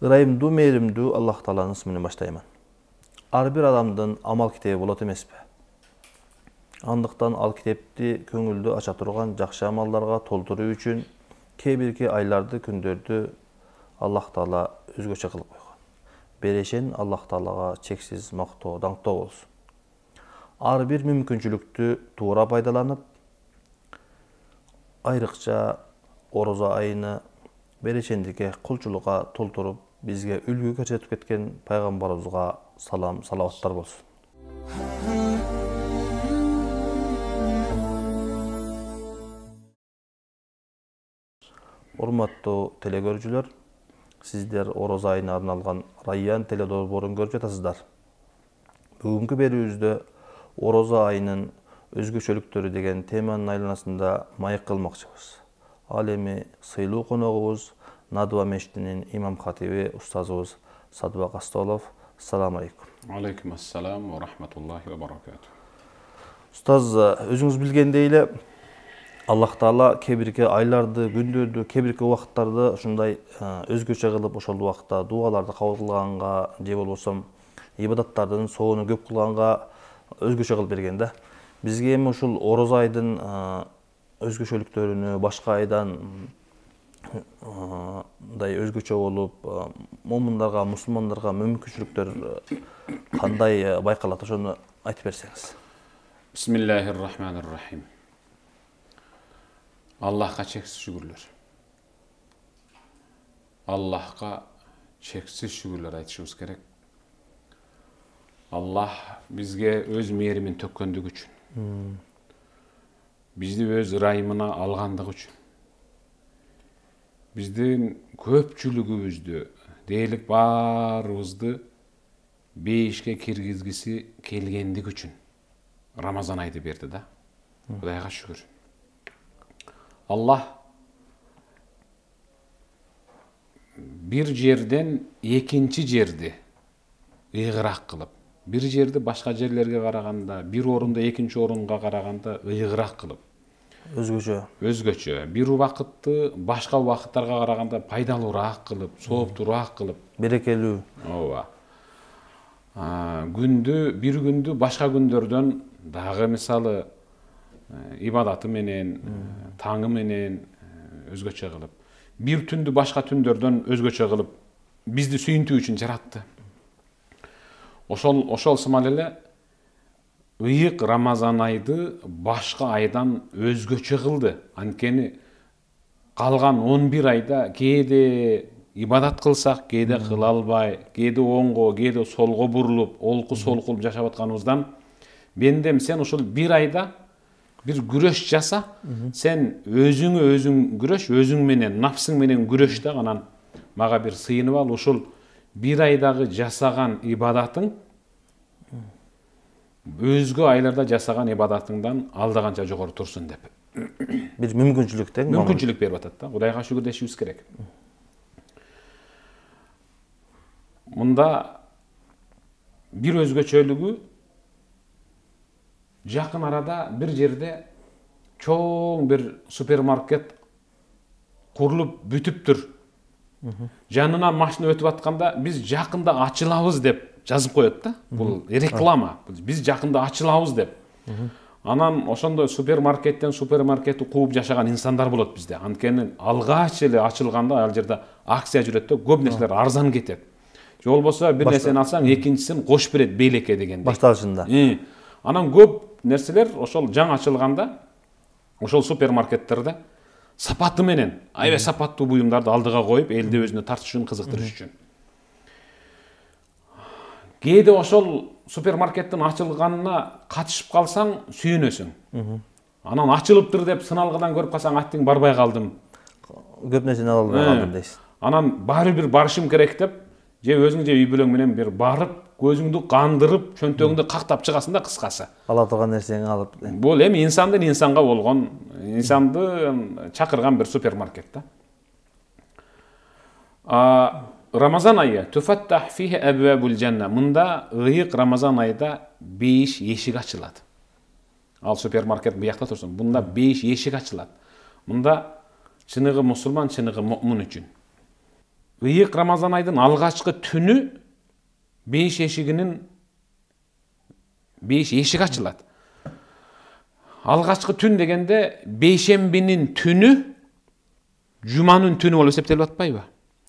Ырайымдуу, мээримдүү Аллах Тааланын исминен баштайман. Ар бир адамдын амал китеби болот эмеспи? Андыктан ал китепти көңүлдү ача турган жакшы амалдарга толтуруу үчүн кээ бирки айларды, күндөрдү Аллах Таала өзгөчө кылып койгон. Берешен Аллах Таалага чексиз мактоо, даңктоо болсун. Ар бир мүмкүнчүлүктү туура пайдаланып, айрыкча орозо айыны берешендикке, кулчулукка толтуруп, бизге үлгү көрсөтүп кеткен пайгамбарыбызга салам, салаваттар болсун. Урматтуу телекөрүүчүлөр, сиздер орозо айына арналган Райян теледолбоорун көрүп жатасыздар. Бүгүнкү берүүбүздө орозо айынын өзгөчөлүктөрү деген теманын айланасында маек кылмакчыбыз. Ал эми сыйлуу коногубуз Надва мечитинин имам хатиби устазыбыз Садыбак Астолов. Ассаламу алейкум. Алейкум ассалам ва рахматуллахи ва баракату. Устаз, өзүңүз билгендей эле Аллах Таала кээ бирки айларды, күндөрдү, кээ бирки убакыттарды ушундай өзгөчө кылып, ошол убакытта дуаларды кабыл кылганга же болбосо ибадаттардын соону көп кылганга өзгөчө кылып берген да. Бизге эми ушул орозо айдын өзгөчөлүктөрүнү башка айдан өзгөчө болуп, момундарга, мусулмандарга мүмкүнчүлүктөр кандай байкалат, ошону айтып берсеңиз. Бисмиллахир-рахманир-рахим. Аллахка чексиз шүгүрлөр. Аллахка чексиз шүгүрлөр айтышыбыз керек. Аллах бизге өз мээримин төккөндүгү үчүн, бизди өз ырайымына алгандыгы үчүн, биздин көпчүлүгүбүздү, дээрлик баарыбызды бейишке киргизгиси келгендиги үчүн Рамазан айды берди да. Кудайга шүгүр. Аллах бир жерден экинчи жерди ыйгыраак кылып, бир жерди башка жерлерге караганда, бир орунду экинчи орунга караганда ыйгыраак кылып, өзгөчө, бир убакытты башка убакыттарга караганда пайдалуураак кылып, сооптуураак кылып, берекелүү. Ооба. Бир күндү башка күндөрдөн дагы мисалы ибадаты менен, таңы менен өзгөчө кылып, бир түндү башка түндөрдөн өзгөчө кылып, бизди сүйүнтүү үчүн жаратты. Ошол сымал эле ыйык Рамазан айды башка айдан өзгөчө кылды. Анткени калган 11 айда кээде ибадат кылсак, кээде кыла албай, кээде оңго, кээде солго бурулуп, олку солкулуп жашап атканыбыздан, бендем сен ушул бир айда бир күрөш жаса, сен өзүң күрөш, өзүң менен, нафсың менен күрөш да, анан мага бир сыйынып ал, ушул бир айдагы жасаган ибадатың өзгө айларда жасаган ибадатыңдан алдаганча жогору турсун деп. Бир мүмкүнчүлүк тең. Мүмкүнчүлүк берип атат да. Кудайга шүгүр дешибиз керек. Мында бир өзгөчөлүгү жакын арада бир жерде чоң бир супермаркет курулуп бүтүптүр. Жанынан машина өтүп атканда биз жакында ачылабыз деп жазып коет да. Бул реклама. Биз жакында ачылабыз деп. Анан ошондой супермаркеттен супермаркетти кууп жашаган инсандар болот бизде. Анткени алгач эле ачылганда ал жерде акция жүрөт да, көп нерселер арзан кетет. Же болбосо бир нерсени алсаң, экинчисин кош берет бейлекке дегенде. Башталышында. Анан көп нерселер ошол жаңы ачылганда ошол супермаркеттерде сапаты менен, аябай сапаттуу буюмдарды алдыга коюп, элди өзүнө тартыш үчүн, кызыктырыш үчүн. Кээде ошол супермаркеттин ачылганына катышып калсаң, сүйүнөсүң. Анан ачылыптыр деп сыналгыдан көрүп калсаң, аттың барбай калдым. Көп нерсени ала албай калдым дейсиз. Анан баары бир барышым керек деп, же өзүң же үй бүлөң менен бир барып, көзүңдү кандырып, чөнтөгүңдү кактап чыгасың да кыскасы. Ала турган нерсени алып. Бул эми инсандын инсанга болгон, инсанды чакырган бир супермаркет да. Рамазан айы туфаттах фихи абвабул жанна. Мында ыйык Рамазан айда 5 эшик ачылат. Ал супермаркет буякта турсун. Мында 5 эшик ачылат. Мында чыныгы мусулман, чыныгы муъмин үчүн. Ыйык Рамазан айдын алгачкы түнү 5 эшигинин 5 эшик ачылат. Алгачкы түн дегенде бейшембинин түнү жуманын түнү болуп эсептелип атпайбы?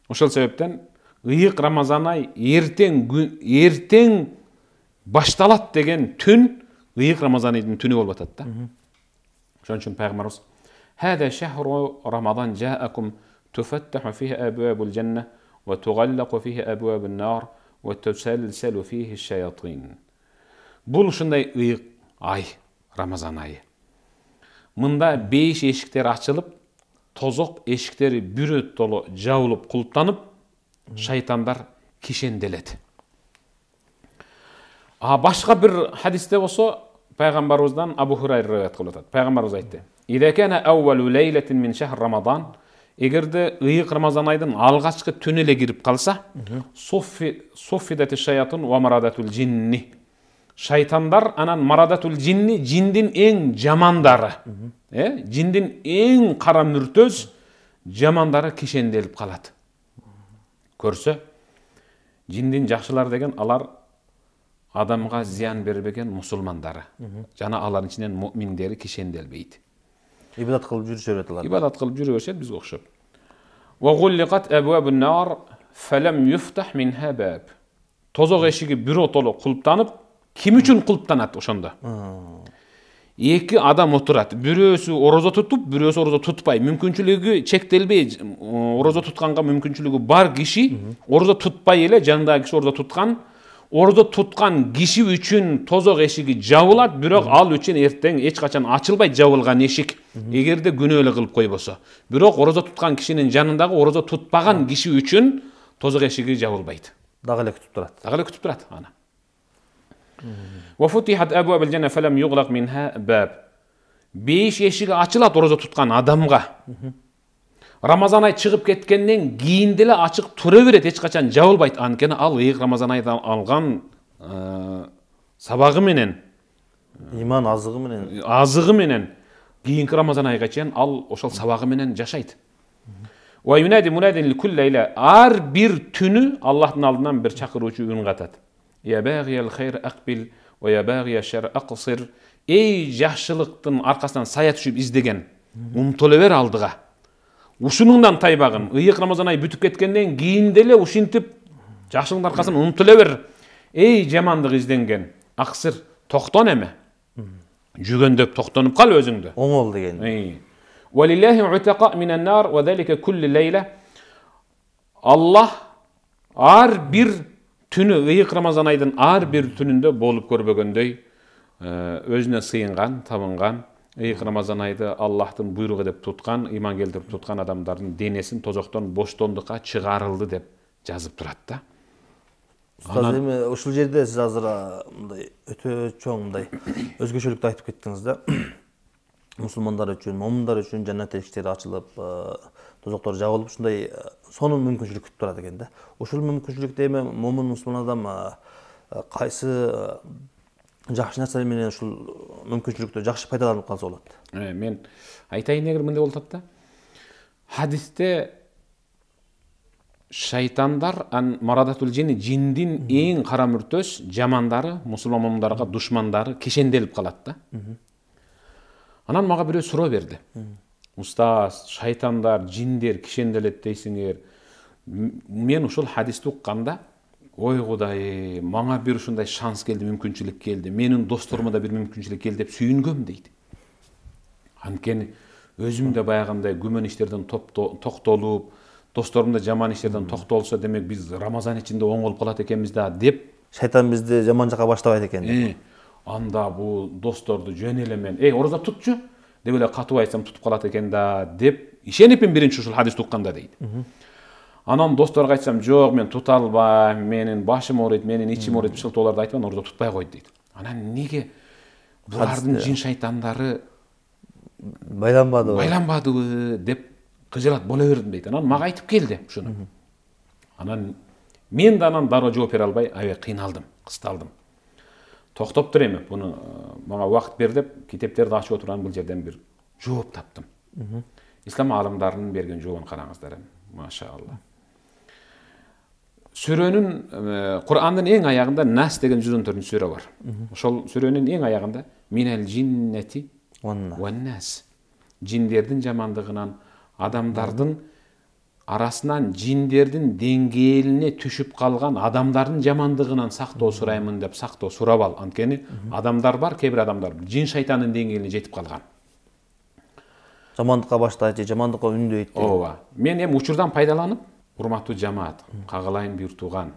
Ошол себептен ыйык Рамазан ай эртең башталат деген түн ыйык Рамазан айдын түнү болуп атат да. Ошон үчүн пайгамбарыбыз "Хада шахру Рамазан жаакум туфаттаху фихи абвабул жанна ва тугаллaqu фихи абвабун нар ва тусалсалу фихи шаятин." Бул ушундай ыйык ай, Рамазан айы. Мында 5 эшиктер ачылып, тозок эшиктери бүрөт толо жабылып, кулуптанып, шайтандар кишенделет. Башка бир хадисте болсо, пайгамбарыбыздан Абу Хурайра риваят кылып атат. Пайгамбарыбыз айтты: "Ида кана аввалу лейлатин мин шахр Рамазан", эгерде ыйык Рамазан айдын алгачкы түнү эле кирип калса, суффидати шаятун ва марадатул джинни. Шайтандар анан марадатул джинни, жиндин эң жамандары. Жиндин эң кара мүртөз жамандары кишенделип калат. Көрсө, жиндин жакшылар деген алар адамга зыян бербеген мусулмандары. Жана алардын ичинен муъминдери кишенделбейт. Ибадат кылып жүрүшө берет алар. Ибадат кылып жүрө беришет бизге окшоп. Ва гулликат абвабун нар фалам юфтах минха баб. Тозок эшиги биротоло кулуптанып, ким үчүн кулуптанат ошондо? Эки адам отурат. Бирөөсү орозо тутуп, бирөөсү орозо тутпай. Мүмкүнчүлүгү чектелбей, орозо тутканга мүмкүнчүлүгү бар киши орозо тутпай эле, жанындагы киши орозо туткан. Орозо туткан киши үчүн тозок эшиги жабылат, бирок ал үчүн эртең эч качан ачылбайт жабылган эшик. Эгерде күнөө эле кылып койбосо. Бирок орозо туткан кишинин жанындагы орозо тутпаган киши үчүн тозок эшиги жабылбайт. Дагы эле күтүп турат. Дагы эле күтүп турат аны. وفتحت أبواب الجنة فلم يغلق منها باب. 5 эшиги ачылат орозо туткан адамга. Рамазан ай чыгып кеткенден кийин деле ачык тура берет, эч качан жабылбайт. Анткени ал ыйык Рамазан айдан алган сабагы менен, иман азыгы менен кийинки Рамазан айга чейин ал ошол сабагы менен жашайт. Ва юнади мунадин ликул лейла. Ар бир түнү Аллахтын алдынан бир чакыруучу үн катат. Я багиял хайр акбил ва я багия шар аксир. Эй жакшылыктын аркасынан сая түшүп издеген, умтуле бер алдыга. Ушунуңдан тайбагын. Ыйык Рамазан ай бүтүп кеткенден кийин деле ушинтип жакшылыктын аркасынан умтуле бер. Эй жамандык изденген, аксир токтон эме. Жүгөндөп токтонуп кал өзүңдү. Оңол деген. Валиллахи утаqa минан нар ва залика кулли лейла. Аллах ар бир түнү, ыйык Рамазан айдын ар бир түнүндө болуп көрбөгөндөй өзүнө сыйынган, табынган, ыйык Рамазан айды Аллахтын буйругу деп туткан, иман келтирип туткан адамдардын денесин тозоктон боштондукка чыгарылды деп жазып турат да. Устаз, эми ушул жерде сиз азыр мындай өтө чоң мындай өзгөчөлүктү айтып кеттиңиз да. Мусулмандар үчүн, момундар үчүн жаннат эшиктери ачылып, тозоктор жабылып, ушундай сонун мүмкүнчүлүк күтүп турат экен да. Ушул мүмкүнчүлүктө эми момун мусулман адам кайсы жакшы нерсе менен ушул мүмкүнчүлүктү жакшы пайдаланып калса болот? Мен айтайын эгер мындай болуп атат да. Хадисте шайтандар марадатул джинни, жиндин эң кара мүртөс жамандары, мусулман момундарга душмандары кишенделип калат да. Анан мага бирөө суроо берди. Устаз, шайтандар, жиндер кишенделет дейсиңер. Мен ушул хадисти укканда, ой Кудай, мага бир ушундай шанс келди, мүмкүнчүлүк келди. Менин досторума да бир мүмкүнчүлүк келди деп сүйүнгөм дейт. Анткени өзүм да баягындай күмөн иштерден токтолуп, досторум да жаман иштерден токтолсо, демек биз Рамазан ичинде оңолуп калат экенбиз да деп. Шайтан бизди жаман жака баштабайт экен. Анда бул досторду жөн эле мен, орозо тутчу деп эле катуу айтсам тутуп калат экен да деп ишенип биринчи ушул хадисти укканда дейт. Анан досторго айтсам, жок, мен тута албайм, менин башым ооруйт, менин ичим ооруйт, шылтоолорду айтпан, ордо тутпай койду дейт. Анан неге булардын жин шайтандары байланбадыбы деп кыжырат боло бердим дейт. Анан мага айтып келди ушуну. Анан мен да анан дароо жооп бере албай аябай кыйналдым, кысталдым. Токтоп тур эми, буну мага убакыт бер деп китептерди ачып отурган бул жерден бир жооп таптым. Ислам аалымдарынын берген жообун караңыздар эми. Машаалла. Сүрөнүн Кур'андын эң аягында Нас деген 114 сүрө бар. Ошол сүрөнүн эң аягында минел жиннети ван нас. Жиндердин жамандыгынан, адамдардын арасынан жиндердин деңгээлине түшүп калган адамдардын жамандыгынан сактоо сураймын деп сактоо сурап ал. Анткени адамдар бар, кээ бир адамдар жин шайтандын деңгээлине жетип калган. Жамандыкка баштайт, жамандыкка үндөйт. Ооба. Мен эми учурдан пайдаланып, урматтуу жамаат, кагалайын бир тууган,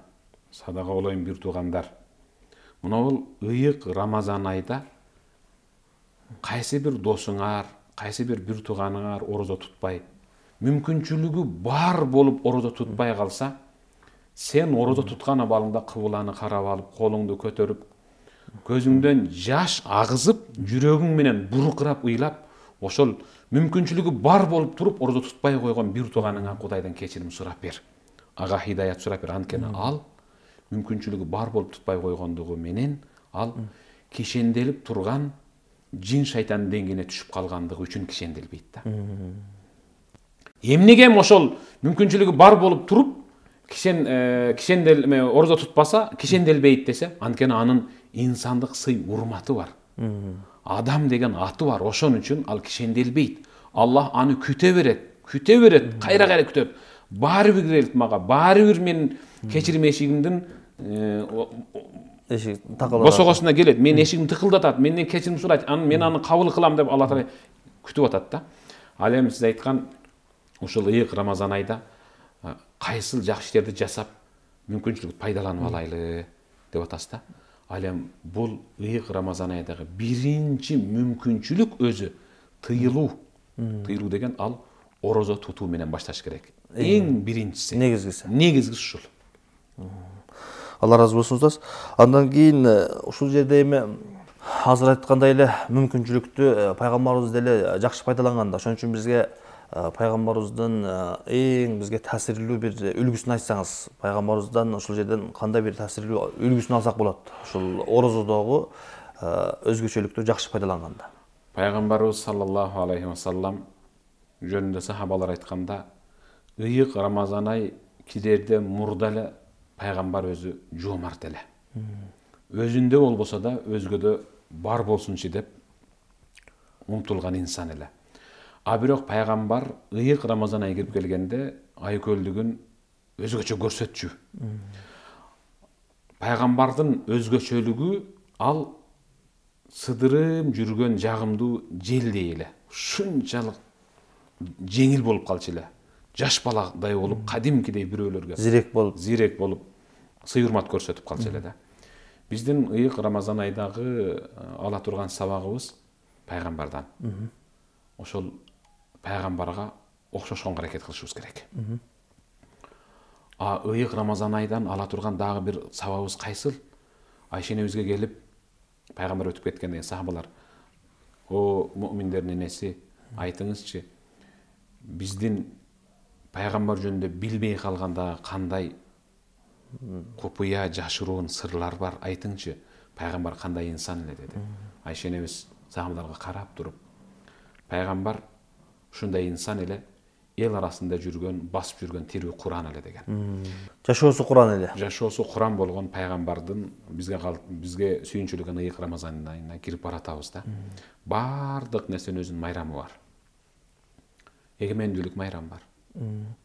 садага болоюн бир туугандар. Мына бул ыйык Рамазан айда кайсы бир досуңар, кайсы бир тууганыңар орозо тутпай, мүмкүнчүлүгү бар болуп орозо тутпай калса, сен орозо туткан абалыңда кыбыланы карап алып, колуңду көтөрүп, көзүңдөн жаш агызып, жүрөгүң менен буркурап ыйлап, ошол мүмкүнчүлүгү бар болуп туруп орозо тутпай койгон бир тууганыңа Кудайдан кечирим сурап бер. Ага хидаят сурап бер. Анткени ал мүмкүнчүлүгү бар болуп тутпай койгондугу менен ал кишенделип турган жин шайтандын деңгээлине түшүп калгандыгы үчүн кишенделбейт да. Эмнеге ошол мүмкүнчүлүгү бар болуп туруп кишендел орозо тутпаса, кишенделбейт десе, анткени анын инсандык сый урматы бар. Адам деген аты бар, ошон үчүн ал кишенделбейт. Аллах аны күтө берет, кайра күтөт. Баары бир келип мага, баары бир мен кечирим эшигимдин эшик такылып босогосуна келет. Мен эшигим тыкылдатат, менден кечирим сурайт, мен аны кабыл кылам деп Алла Таала күтүп атат да. Ал эми сиз айткан ушул ыйык Рамазан айда кайсыл жакшы иштерди жасап мүмкүнчүлүктү пайдаланып алайлы деп атасыз да. Ал эми бул ыйык Рамазан айдагы биринчи мүмкүнчүлүк өзү тыйылуу. Тыйылуу деген ал орозо тутуу менен башташ керек. Эң биринчиси. Негизгиси ушул. Алла разы болсун устаз. Андан кийин ушул жерде эми азыр айткандай эле мүмкүнчүлүктү пайгамбарыбыз деле жакшы пайдаланган да. Ошон үчүн бизге пайгамбарыбыздын эң бизге таасирлүү бир үлгүсүн айтсаңыз, пайгамбарыбыздан ошол жерден кандай бир таасирлүү үлгүсүн алсак болот? Ушул орозодогу өзгөчөлүктү жакшы пайдаланганда. Пайгамбарыбыз саллаллаху алейхи ва саллам жөнүндө сахабалар айтканда, ыйык Рамазан ай кирерде мурда эле пайгамбар өзү жоомарт эле. Өзүндө болбосо да өзгөдө бар болсунчу деп умтулган инсан эле. А бирок пайгамбар ыйык Рамазан ай кирип келгенде айкөлдүгүн өзгөчө көрсөтчү. Пайгамбардын өзгөчөлүгү ал сыдырым жүргөн жагымдуу желдей эле. Ушунчалык жеңил болуп калчу эле. Жаш баладай болуп, кадимкидей бирөөлөргө зирек болуп, сый урмат көрсөтүп калчу эле да. Биздин ыйык Рамазан айдагы ала турган сабагыбыз пайгамбардан. Ошол пайгамбарга окшошконго аракет кылышыбыз керек. А ыйык Рамазан айдан ала турган дагы бир сабагыбыз кайсыл? Айша энебизге келип пайгамбар өтүп кеткенде сахабалар: "О муъминдердин энеси, айтыңызчы, биздин пайгамбар жөнүндө билбей калганда кандай купуя жашыруун сырлар бар, айтыңчы, пайгамбар кандай инсан эле" деди. Айша энебиз сахабаларга карап туруп: "Пайгамбар ушундай инсан эле, эл арасында жүргөн, басып жүргөн тирүү Куран эле" деген. Жашоосу Куран эле. Жашоосу Куран болгон пайгамбардын бизге сүйүнчүлүгүн ыйык Рамазан айына кирип баратабыз да. Бардык нерсенин өзүнүн майрамы бар. Эгемендүүлүк майрамы бар.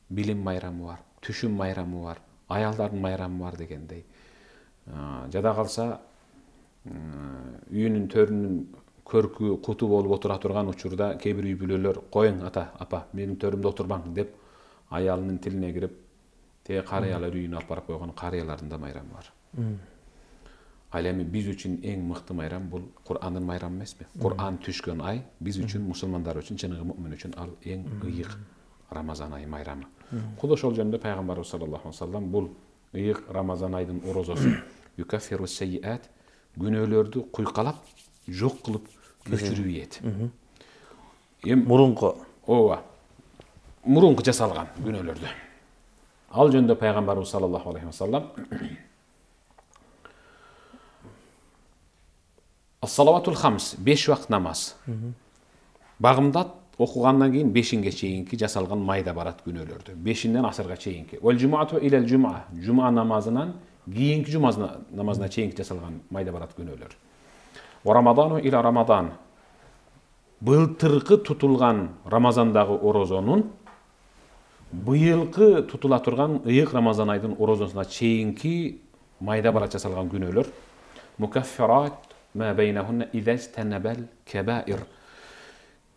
Билим майрамы бар, түшүм майрамы бар, аялдардын майрамы бар дегендей. Жада калса үйүнүн төрүнүн көркү, куту болуп отура турган учурда кээ бир үй бүлөлөр: "Коюң ата, апа, менин төрүмдө отурбаң" деп аялынын тилине кирип, те карыялар үйүнө алып барып койгон карыялардын да майрамы бар. Ал эми биз үчүн эң мыкты майрам бул Кур'андын майрамы эмеспи? Кур'ан түшкөн ай биз үчүн, мусулмандар үчүн, чыныгы муъмин үчүн ал эң ыйык Рамазан айы майрамы. Құда ошол жөнүндө пайгамбарыбыз саллаллаху алейхи вассалам бул ыйык Рамазан айдын орозосу юкаффиру сайиат, күнөөлөрдү куйкалап, жок кылып өчүрүп ийет. Мурунку. Ооба. Мурунку жасалган күнөөлөрдү. Ал жөнүндө пайгамбарыбыз саллаллаху алейхи вассалам Ас-салаватул хамс, 5 вакыт намаз. Багымдат окугандан кийин 5-инге чейинки жасалган майда барат күнөөлөрдү. 5-инден асырга чейинки. Вал жумаату илал жума, жума намазынан кийинки жума намазына чейинки жасалган майда барат күнөөлөр. Ва рамадану ила рамадан. Былтыркы тутулган Рамазандагы орозонун быйылкы тутула турган ыйык Рамазан айдын орозосуна чейинки майда барат жасалган күнөөлөр. Мукаффират ма бейнахунна изастанабал кабаир.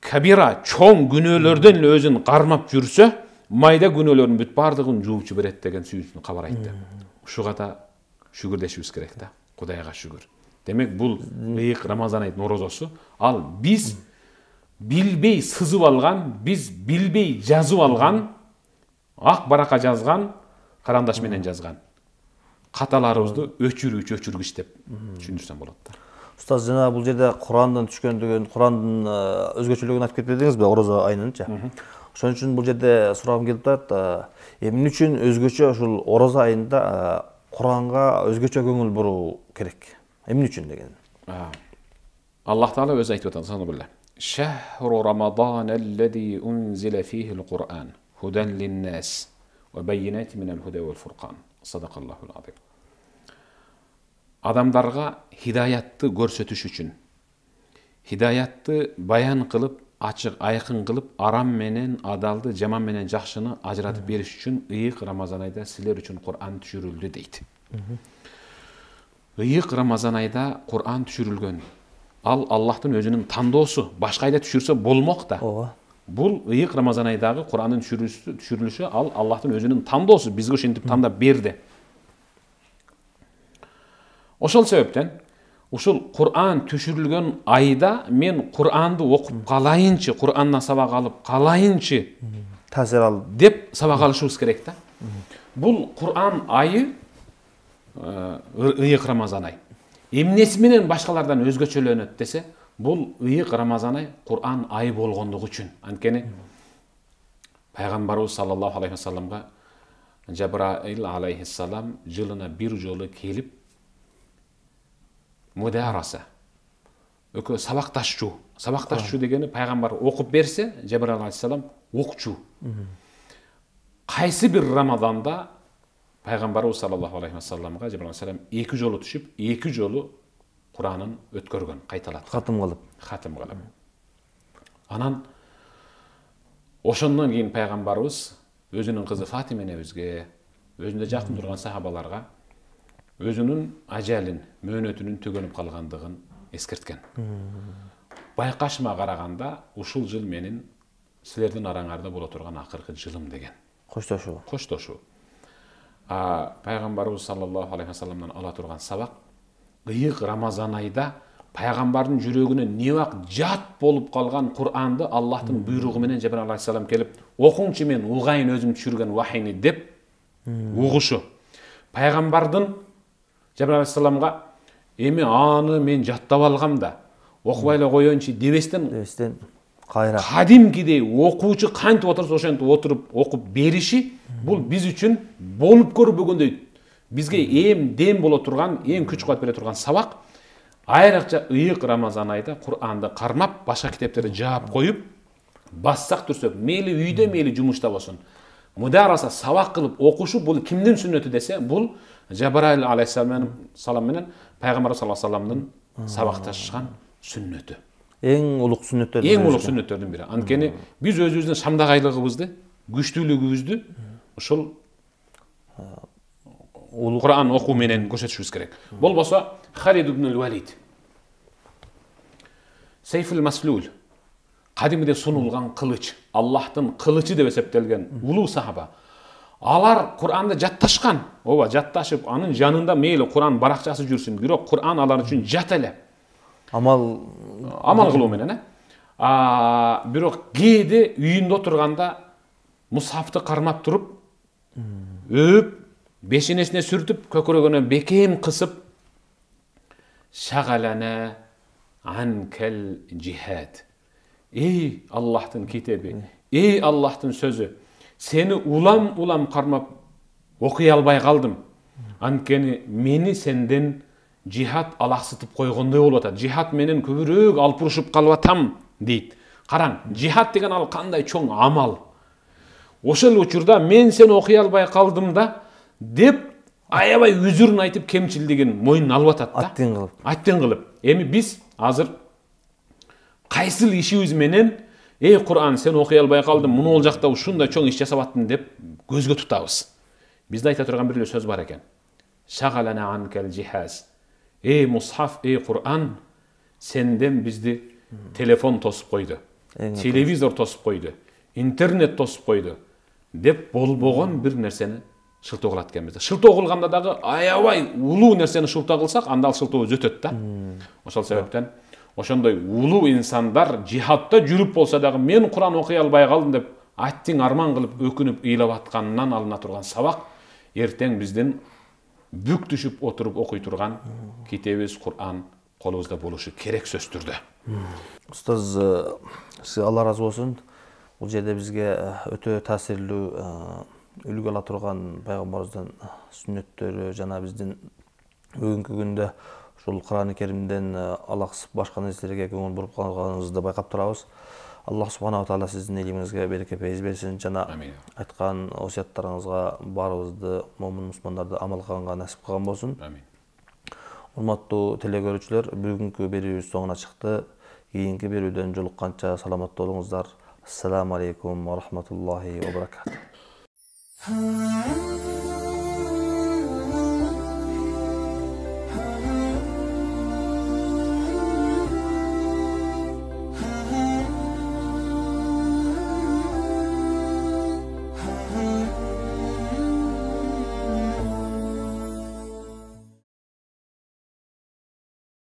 Кабира чоң күнөөлөрдөн эле өзүн кармап жүрсө, майда күнөөлөрдүн бүт бардыгын жууп жиберет деген сүйүүсүн кабар айтты. Ушуга да шүгүрлешибиз керек да. Кудайга шүгүр. Демек бул ыйык Рамазан айдын орозосу, ал биз билбей сызып алган, биз билбей жазып алган, ак баракка жазган, карандаш менен жазган каталарыбызды өчүргүч деп түшүндүрсөм болот да. Устаз, жана бул жерде Курандан түшкөндүгүн, Курандын өзгөчөлүгүн айтып кетпедиңизби орозо айынынча? Ошон үчүн бул жерде сурагым келип турат. Эмне үчүн өзгөчө ушул орозо айында Куранга өзгөчө көңүл буруу керек? Эмне үчүн деген? Аллах Таала өзү айтып атат, сана Шахру Рамадан аллази унзила фихи ал-Кур'ан худан лин-нас ва байинати минал худа вал фуркан. Садакаллахул азим. Адамдарга хидаятты көрсөтүш үчүн, хидаятты баян кылып, ачык, айкын кылып, арам менен адалды, жаман менен жакшыны ажыратып бериш үчүн ыйык Рамазан айда силер үчүн Кур'ан түшүрүлдү дейт. Ыйык Рамазан айда Кур'ан түшүрүлгөн. Ал Аллахтын өзүнүн тандоосу, башка айда түшүрсө болмок да. Бул ыйык Рамазан айдагы Кур'андын түшүрүлүшү ал Аллахтын өзүнүн тандоосу, бизге ошентип тандап берди. Ошол себептен ушул Кур'ан түшүрүлгөн айда мен Кур'анды окуп калайынчы, Кур'андан сабак алып калайынчы таасир ал деп сабак алышыбыз керек да. Бул Кур'ан айы ыйык Рамазан ай. Эмнеси менен башкалардан өзгөчөлөнөт десе, бул ыйык Рамазан ай Кур'ан айы болгондугу үчүн. Анткени пайгамбарыбыз саллаллаху алейхи вассаламга Жабраил алейхиссалам жылына бир жолу келип мудараса өкө сабакташчу дегени пайгамбар окуп берсе, Жабраил алейхиссалам окчу. Кайсы бир Рамазанда пайгамбарыбыз саллаллаху алейхи вассаламга Жабраил алейхиссалам 2 жолу түшүп, 2 жолу Куранын өткөргөн, кайталат. Хатым кылып. Анан ошондон кийин пайгамбарыбыз өзүнүн кызы Фатима энебизге, өзүнө жакын турган сахабаларга өзүнүн ажалын, мөөнөтүнүн төгөнүп калгандыгын эскерткен. Байкашыма караганда ушул жыл менин силердин араңарда боло турган акыркы жылым деген. Коштошуу. Пайгамбарыбыз саллаллаху алейхи вассаламдан ала турган сабак, ыйык Рамазан айда пайгамбардын жүрөгүнө небак жат болуп калган Кур'анды Аллахтын буйругу менен Жабраил алейхиссалам келип, окуңчу мен угайын өзүм түшүргөн вахийни деп угушу. Пайгамбардын Жабраил алейхиссаламга эми аны мен жаттап алгам да, окубай эле коеюнчу дебестен кайра кадимкидей окуучу кантип отурса ошентип отуруп окуп бериши бул биз үчүн болуп көрбөгөндөй бизге эм дем боло турган, эң күч кубат бере турган сабак. Айрыкча ыйык Рамазан айда Кур'анды кармап, башка китептерди жаап коюп, бассак турсак, мейли үйдө, мейли жумушта болсун, мудараса сабак кылып окушу бул кимдин сүннөтү десе, бул Жабраил алейхиссалам менен пайгамбар саллаллаху алейхи вассаламдын сабакташкан сүннөтү. Эң улук сүннөттөрдүн бири. Анткени биз өзүбүздүн шамдагайлыгыбызды, күчтүүлүгүбүздү ушул Кур'ан окуу менен көрсөтүшүбүз керек. Болбосо Халид ибн ал-Валид, Сейфул Маслул, кадимде сунулган кылыч, Аллахтын кылычы деп эсептелген улуу сахаба. Алар Кур'анды жатташкан. Ооба, жатташып, анын жанында мейли Кур'ан баракчасы жүрсүн, бирок Кур'ан алар үчүн жат эле. Амал кылуу менен, бирок кээде үйүндө отурганда мусхафты кармап туруп, өп, бешенесине сүртүп, көкөрөгүнө бекем кысып, шагалана анкал жихад. Ey Allah'tın kitebi, ey Allah'tın sözü, seni ulam karmap okuy alбай kaldım. Анткени мени сенден жихад алаксытып койгондой болуп атат. Жихад менен көбүрөөк алпурушуп калып атам дейт. Караң, жихад деген ал кандай чоң амал. Ошол учурда мен сени окуй албай калдым да деп аябай үзүрүн айтып кемчилдигин мойнуна алып атат да. Аттен кылып. Эми биз азыр кайсыл ишибиз менен Кур'ан сен окуй албай калдым, муну ол жакта ушундай чоң иш жасап аттым деп көзгө тутабыз. Бизде айта турган бир эле сөз бар экен. Шагалана анкал жихаз. Мусхаф, Кур'ан сенден бизди телефон тосуп койду. Телевизор тосуп койду. Интернет тосуп койду деп болбогон бир нерсени шылтоо кылат экенбиз. Шылтоо кылганда дагы аябай улуу нерсени шылтоо кылсак, анда ал шылтоо өтөт да. Ошол себептен ошондой улуу инсандар жихадта жүрүп болсо дагы мен Кур'ан окуй албай калдым деп аттиң арман кылып өкүнүп ыйлап атканынан алына турган сабак эртең биздин бүк түшүп отуруп окуй турган китебиз Кур'ан колубузда болушу керек сөзсүз түрдө. Устаз, сизге Алла разы болсун. Бул жерде бизге өтө таасирлүү үлгү ала турган пайгамбарыбыздын сүннөттөрү жана биздин бүгүнкү күндө ушул Кур'ан-ы Керимден алаксып башка нерселерге көңүл буруп калганыңызды байкап турабыз. Аллах субханаху таала сиздин илимиңизге береке фейиз берсин жана айткан осуяттарыңызга баарыбызды, момун мусулмандарды амал кылганга насип кылган болсун. Урматтуу телекөрүүчүлөр, бүгүнкү берүүбүз соңуна чыкты. Кийинки берүүдөн жолукканча саламатта болуңуздар. Ассаламу алейкум ва рахматуллахи ва баракатух.